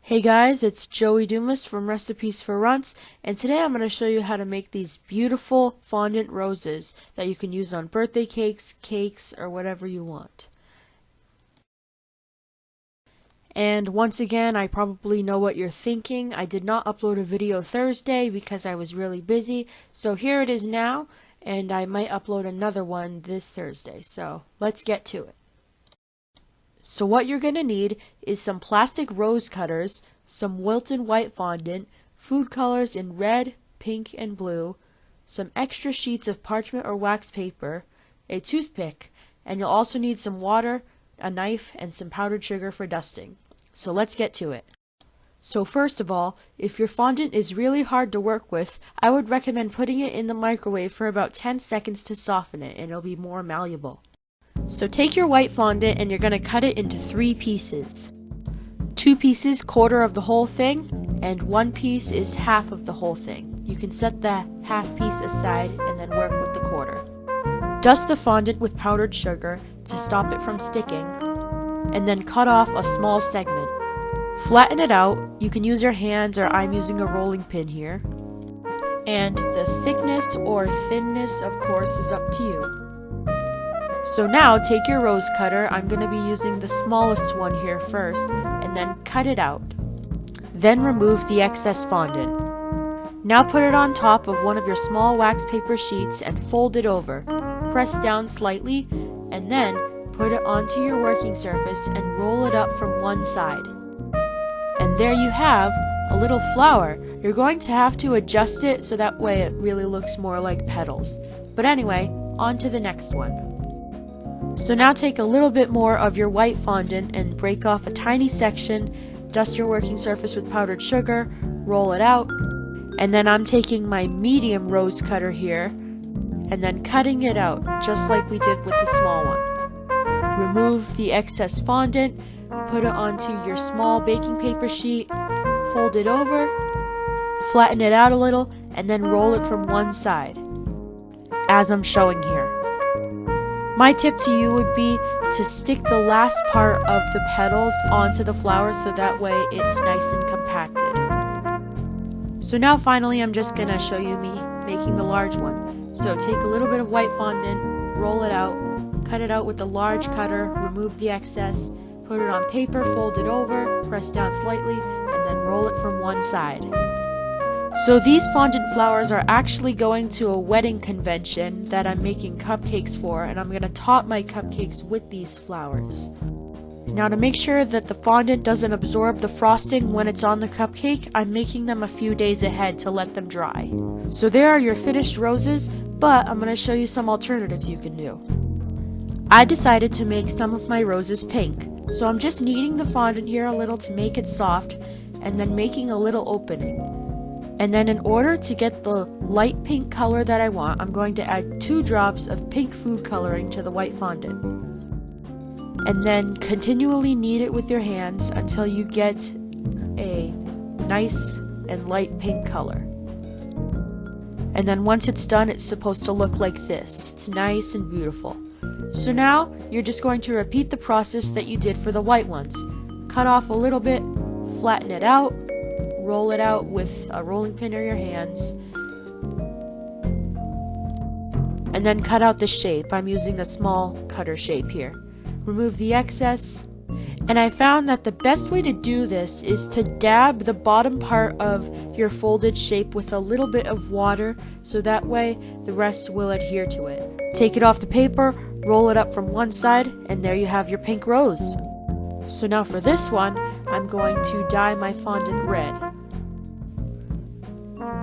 Hey guys, it's Joey Dumas from Recipes for Runts, and today I'm going to show you how to make these beautiful fondant roses that you can use on birthday cakes, or whatever you want. And once again, I probably know what you're thinking. I did not upload a video Thursday because I was really busy, so here it is now, and I might upload another one this Thursday, so let's get to it. So what you're going to need is some plastic rose cutters, some Wilton white fondant, food colors in red, pink, and blue, some extra sheets of parchment or wax paper, a toothpick, and you'll also need some water, a knife, and some powdered sugar for dusting. So let's get to it. So first of all, if your fondant is really hard to work with, I would recommend putting it in the microwave for about 10 seconds to soften it, and it'll be more malleable. So take your white fondant and you're going to cut it into 3 pieces. 2 pieces, quarter of the whole thing, and 1 piece is half of the whole thing. You can set the half piece aside and then work with the quarter. Dust the fondant with powdered sugar to stop it from sticking, and then cut off a small segment. Flatten it out. You can use your hands, or I'm using a rolling pin here. And the thickness or thinness, of course, is up to you. So now take your rose cutter, I'm going to be using the smallest one here first, and then cut it out. Then remove the excess fondant. Now put it on top of one of your small wax paper sheets and fold it over. Press down slightly, and then put it onto your working surface and roll it up from one side. And there you have a little flower. You're going to have to adjust it so that way it really looks more like petals. But anyway, on to the next one. So now take a little bit more of your white fondant and break off a tiny section, dust your working surface with powdered sugar, roll it out, and then I'm taking my medium rose cutter here and then cutting it out just like we did with the small one. Remove the excess fondant, put it onto your small baking paper sheet, fold it over, flatten it out a little, and then roll it from one side, as I'm showing here. My tip to you would be to stick the last part of the petals onto the flower so that way it's nice and compacted. So now finally I'm just going to show you me making the large one. So take a little bit of white fondant, roll it out, cut it out with the large cutter, remove the excess, put it on paper, fold it over, press down slightly, and then roll it from one side. So these fondant flowers are actually going to a wedding convention that I'm making cupcakes for, and I'm going to top my cupcakes with these flowers. Now to make sure that the fondant doesn't absorb the frosting when it's on the cupcake, I'm making them a few days ahead to let them dry. So there are your finished roses, but I'm going to show you some alternatives you can do. I decided to make some of my roses pink, so I'm just kneading the fondant here a little to make it soft, and then making a little opening. And then in order to get the light pink color that I want, I'm going to add 2 drops of pink food coloring to the white fondant. And then continually knead it with your hands until you get a nice and light pink color. And then once it's done, it's supposed to look like this. It's nice and beautiful. So now you're just going to repeat the process that you did for the white ones. Cut off a little bit, flatten it out, roll it out with a rolling pin or your hands, and then cut out the shape. I'm using a small cutter shape here. Remove the excess, and I found that the best way to do this is to dab the bottom part of your folded shape with a little bit of water, so that way the rest will adhere to it. Take it off the paper, roll it up from one side, and there you have your pink rose. So now for this one, I'm going to dye my fondant red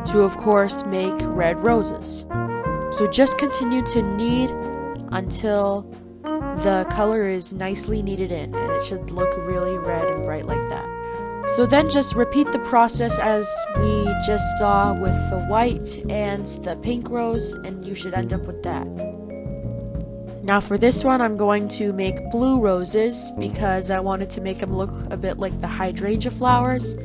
to, of course, make red roses. So just continue to knead until the color is nicely kneaded in, and it should look really red and bright like that. So then just repeat the process as we just saw with the white and the pink rose, and you should end up with that. Now for this one, I'm going to make blue roses because I wanted to make them look a bit like the hydrangea flowers.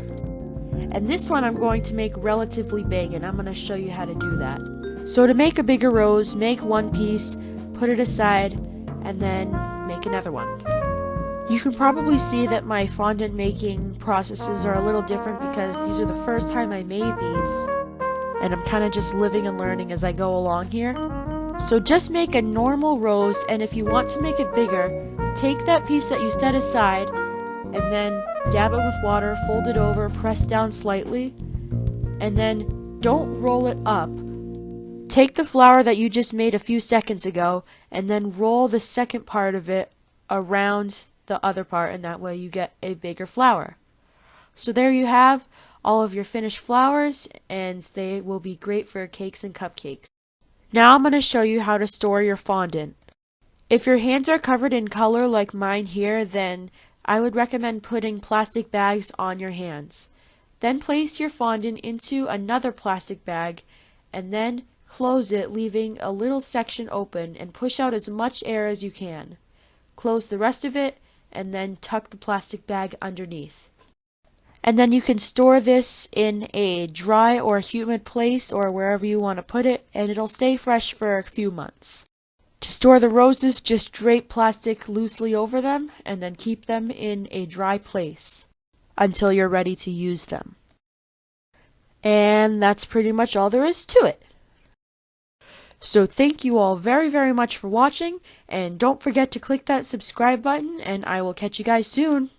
And this one I'm going to make relatively big, and I'm going to show you how to do that. So to make a bigger rose, make 1 piece, put it aside, and then make another one. You can probably see that my fondant making processes are a little different because these are the first time I made these, and I'm kind of just living and learning as I go along here. So just make a normal rose, and if you want to make it bigger, take that piece that you set aside and then dab it with water, fold it over, press down slightly, and then don't roll it up. Take the flower that you just made a few seconds ago and then roll the second part of it around the other part, and that way you get a bigger flower. So there you have all of your finished flowers, and they will be great for cakes and cupcakes. Now I'm going to show you how to store your fondant. If your hands are covered in color like mine here, then I would recommend putting plastic bags on your hands. Then place your fondant into another plastic bag and then close it, leaving a little section open, and push out as much air as you can. Close the rest of it and then tuck the plastic bag underneath. And then you can store this in a dry or humid place or wherever you want to put it, and it'll stay fresh for a few months. To store the roses, just drape plastic loosely over them and then keep them in a dry place until you're ready to use them. And that's pretty much all there is to it. So thank you all very, very much for watching, and don't forget to click that subscribe button, and I will catch you guys soon.